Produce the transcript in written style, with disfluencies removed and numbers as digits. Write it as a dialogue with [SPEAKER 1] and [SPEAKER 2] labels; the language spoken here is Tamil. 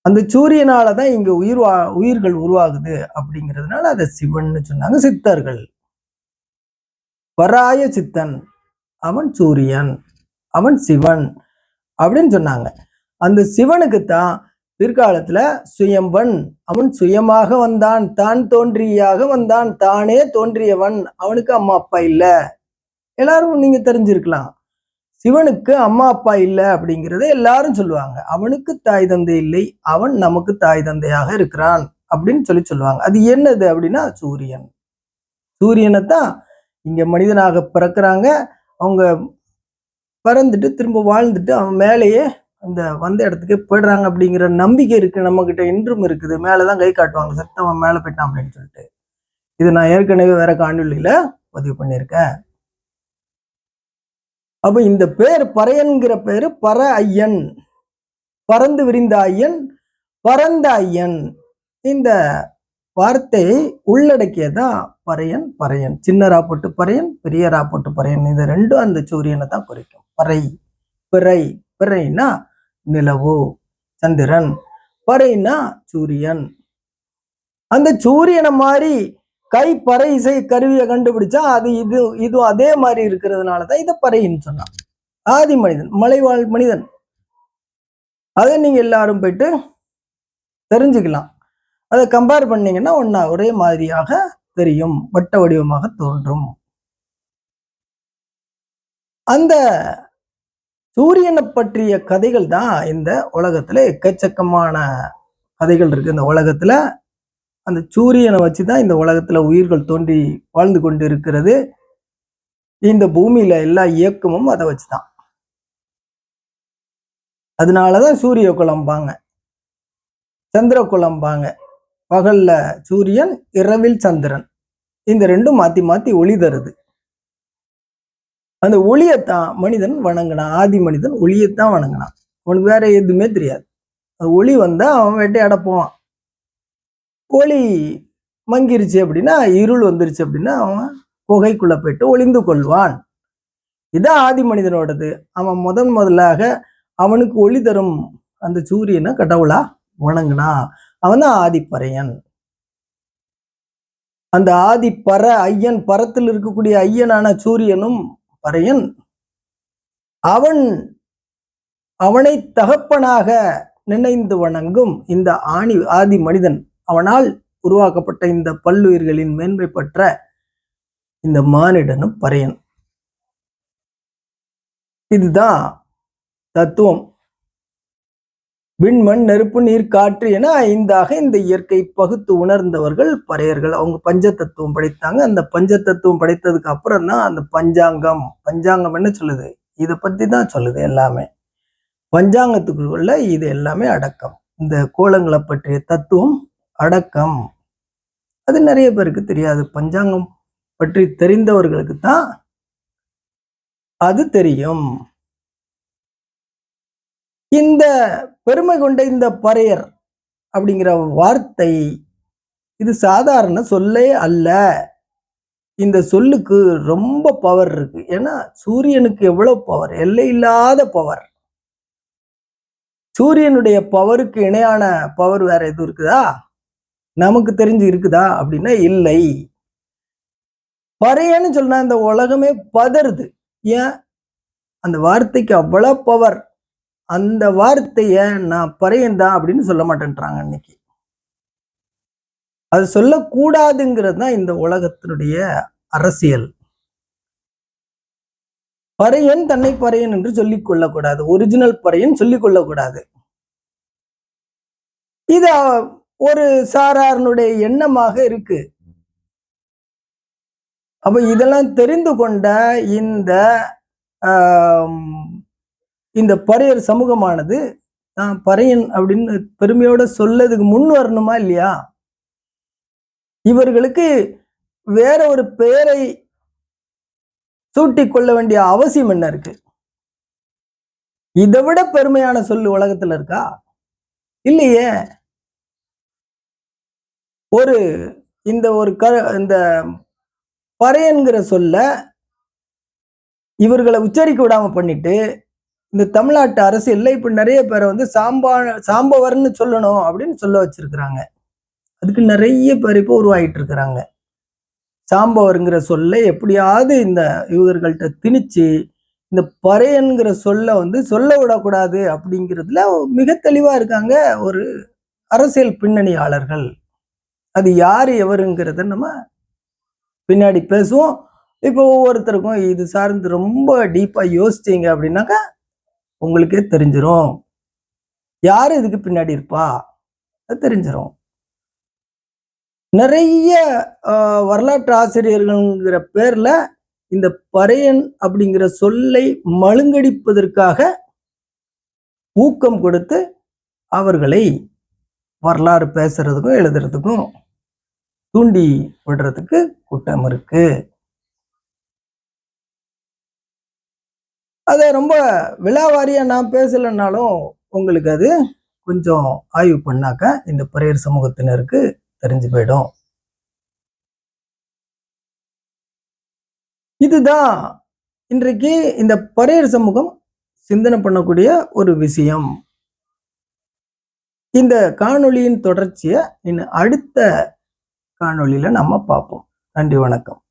[SPEAKER 1] அந்த சூரியனால தான் இங்க உயிர்கள் உருவாகுது அப்படிங்கிறதுனால அதை சிவன்னு சொன்னாங்க சித்தர்கள். பராய சித்தன் அவன் சூரியன், அவன் சிவன் அப்படின்னு சொன்னாங்க. அந்த சிவனுக்குத்தான் பிற்காலத்துல சுயம்பன், அவன் சுயமாக வந்தான், தான் தோன்றியாக வந்தான், தானே தோன்றியவன், அவனுக்கு அம்மா அப்பா இல்ல. எல்லாரும் நீங்க தெரிஞ்சிருக்கலாம். சிவனுக்கு அம்மா அப்பா இல்லை அப்படிங்கிறத எல்லாரும் சொல்லுவாங்க. அவனுக்கு தாய் தந்தை இல்லை, அவன் நமக்கு தாய் தந்தையாக இருக்கிறான் அப்படின்னு சொல்லுவாங்க. அது என்னது அப்படின்னா சூரியன். சூரியனைத்தான் இங்க மனிதனாக பிறக்கிறாங்க. அவங்க பிறந்துட்டு திரும்ப வாழ்ந்துட்டு அவன் மேலேயே அந்த வந்த இடத்துக்கே போயிடுறாங்க அப்படிங்கிற நம்பிக்கை இருக்கு நம்ம கிட்ட, இன்றும் இருக்குது. மேலதான் கை காட்டுவாங்க, சத்தவன் மேல போயிட்டான் அப்படின்னு சொல்லிட்டு. இது நான் ஏற்கனவே வேற காணொலியில பதிவு பண்ணியிருக்கேன். அப்ப இந்த பேர் பறையன்கிற பேரு பர ஐயன், பறந்து விரிந்த ஐயன், பரந்த ஐயன். இந்த வார்த்தையை உள்ளடக்கியதான் பறையன். பறையன் சின்னரா போட்டு பறையன், பெரியரா போட்டு பறையன். இது ரெண்டும் அந்த சூரியனை தான் குறிக்கும். பறை, பிறை. பிறைனா நிலவு, சந்திரன். பறைனா சூரியன். அந்த சூரியனை மாதிரி கை பறை இசை கருவியை கண்டுபிடிச்சா அது இது அதே மாதிரி இருக்கிறதுனாலதான் இதை பறைன்னு சொன்னான். ஆதி மனிதன், மலைவாழ் மனிதன். அதை நீங்க எல்லாரும் போயிட்டு தெரிஞ்சுக்கலாம். அதை கம்பேர் பண்ணீங்கன்னா ஒன்னா ஒரே மாதிரியாக தெரியும், வட்ட வடிவமாக தோன்றும். அந்த சூரியனை பற்றிய கதைகள் தான் இந்த உலகத்துல எக்கச்சக்கமான கதைகள் இருக்கு. இந்த உலகத்துல அந்த சூரியனை வச்சுதான் இந்த உலகத்துல உயிர்கள் தோன்றி வாழ்ந்து கொண்டு இருக்கிறது. இந்த பூமியில எல்லா இயக்கமும் அதை வச்சுதான். அதனாலதான் சூரிய குலம்பாங்க, சந்திர குலம்பாங்க. பகல்ல சூரியன், இரவில் சந்திரன். இந்த ரெண்டும் மாத்தி மாத்தி ஒளி தருது. அந்த ஒளியத்தான் மனிதன் வணங்கினான். ஆதி மனிதன் ஒளியத்தான் வணங்கினான். அவனுக்கு வேற எதுவுமே தெரியாது. ஒளி வந்தா அவன் வேட்டையாட போவான். ஒளி மங்கிருச்சு அப்படின்னா, இருள் வந்துருச்சு அப்படின்னா அவன் குகைக்குள்ள போயிட்டு ஒளிந்து கொள்வான். இதான் ஆதி மனிதனோடது. அவன் முதலாக அவனுக்கு ஒளி தரும் அந்த சூரியனை கடவுளா வணங்கினா. அவன் தான் ஆதிப்பறையன். அந்த ஆதி பர ஐயன், பரத்தில் இருக்கக்கூடிய ஐயனான சூரியனும் பறையன். அவனை தகப்பனாக நினைந்து வணங்கும் இந்த ஆதி மனிதன், அவனால் உருவாக்கப்பட்ட இந்த பல்லுயிர்களின் மேன்மை பெற்ற இந்த மானிடனும் பறையன். இதுதான் தத்துவம். விண்மண் நெருப்பு நீர் காற்று என ஐந்தாக இந்த இயற்கை பகுத்து உணர்ந்தவர்கள் பறையர்கள். அவங்க பஞ்ச தத்துவம் படைத்தாங்க. அந்த பஞ்ச தத்துவம் படைத்ததுக்கு அப்புறம் தான் அந்த பஞ்சாங்கம் என்ன சொல்லுது, இதை பத்தி தான் சொல்லுது எல்லாமே. பஞ்சாங்கத்துக்குள்ள இது எல்லாமே அடக்கம். இந்த கோலங்களை பற்றிய தத்துவம் அடக்கம். அது நிறைய பேருக்கு தெரியாது. பஞ்சாங்கம் பற்றி தெரிந்தவர்களுக்கு தான் அது தெரியும். இந்த பெருமை கொண்ட இந்த பறையர் அப்படிங்கிற வார்த்தை இது சாதாரண சொல்லே அல்ல. இந்த சொல்லுக்கு ரொம்ப பவர் இருக்கு. ஏன்னா சூரியனுக்கு எவ்வளவு பவர், எல்லை இல்லாத பவர். சூரியனுடைய பவருக்கு இணையான பவர் வேற எதுவும் இருக்குதா? நமக்கு தெரிஞ்சு இருக்குதா அப்படின்னா இல்லை. பறையன்னு சொன்னா இந்த உலகமே பதறுது. ஏன்? அந்த வார்த்தைக்கு அவ்வளவு பவர். அந்த வார்த்தைய நான் பறையன் தான் அப்படின்னு சொல்ல மாட்டேன்றாங்க இன்னைக்கு. அது சொல்லக்கூடாதுங்கிறது தான் இந்த உலகத்தினுடைய அரசியல். பறையன் தன்னை பறையன் என்று சொல்லிக் கொள்ளக்கூடாது. ஒரிஜினல் பறையன் சொல்லிக் கொள்ளக்கூடாது. இது ஒரு சாராரனுடைய எண்ணமாக இருக்கு. அப்ப இதெல்லாம் தெரிந்து கொண்ட இந்த பறையர் சமூகமானது பறையன் அப்படின்னு பெருமையோட சொல்லதுக்கு முன் வரணுமா இல்லையா? இவர்களுக்கு வேற ஒரு பெயரை சூட்டிக் கொள்ள வேண்டிய அவசியம் என்ன இருக்கு? இதை விட பெருமையான சொல்லு உலகத்துல இருக்கா? இல்லையே. இந்த பறையன்கிற சொல்ல இவர்களை உச்சரிக்க விடாம பண்ணிட்டு இந்த தமிழ்நாட்டு அரசியல்ல இப்ப நிறைய பேரை வந்து சாம்பவர்னு சொல்லணும் அப்படின்னு சொல்ல வச்சிருக்கிறாங்க. அதுக்கு நிறைய பேர் இப்போ உருவாகிட்டு இருக்கிறாங்க. சாம்பவர்ங்கிற சொல்லை எப்படியாவது இந்த இவர்கள்ட்ட திணிச்சு இந்த பறையன்கிற சொல்ல வந்து சொல்ல விடக்கூடாது அப்படிங்கிறதுல மிக தெளிவா இருக்காங்க ஒரு அரசியல் பின்னணியாளர்கள். அது யாரு எவருங்கிறத நம்ம பின்னாடி பேசுவோம். இப்போ ஒவ்வொருத்தருக்கும் இது சார்ந்து ரொம்ப டீப்பா யோசிச்சீங்க அப்படின்னாக்கா உங்களுக்கே தெரிஞ்சிரும். யாரு இதுக்கு பின்னாடி இருப்பா? அது தெரிஞ்சிரும். நிறைய வரலாற்று ஆசிரியர்கள்ங்கிற பேர்ல இந்த பறையன் அப்படிங்கிற சொல்லை மழுங்கடிப்பதற்காக ஊக்கம் கொடுத்து அவர்களை வரலாறு பேசுறதுக்கும் எழுதுறதுக்கும் தூண்டி விடுறதுக்கு கூட்டம் இருக்கு. அதை ரொம்ப விலாவாரியா நான் பேசலைன்னாலும் உங்களுக்கு அது கொஞ்சம் ஆய்வு பண்ணாக்க இந்த பறையர் சமூகத்தினருக்கு தெரிஞ்சு போயிடும். இதுதான் இன்றைக்கு இந்த பறையர் சமூகம் சிந்தனை பண்ணக்கூடிய ஒரு விஷயம். இந்த காணொளியின் தொடர்ச்சியை இன்னும் அடுத்த காணொளியில நம்ம பார்ப்போம். நன்றி, வணக்கம்.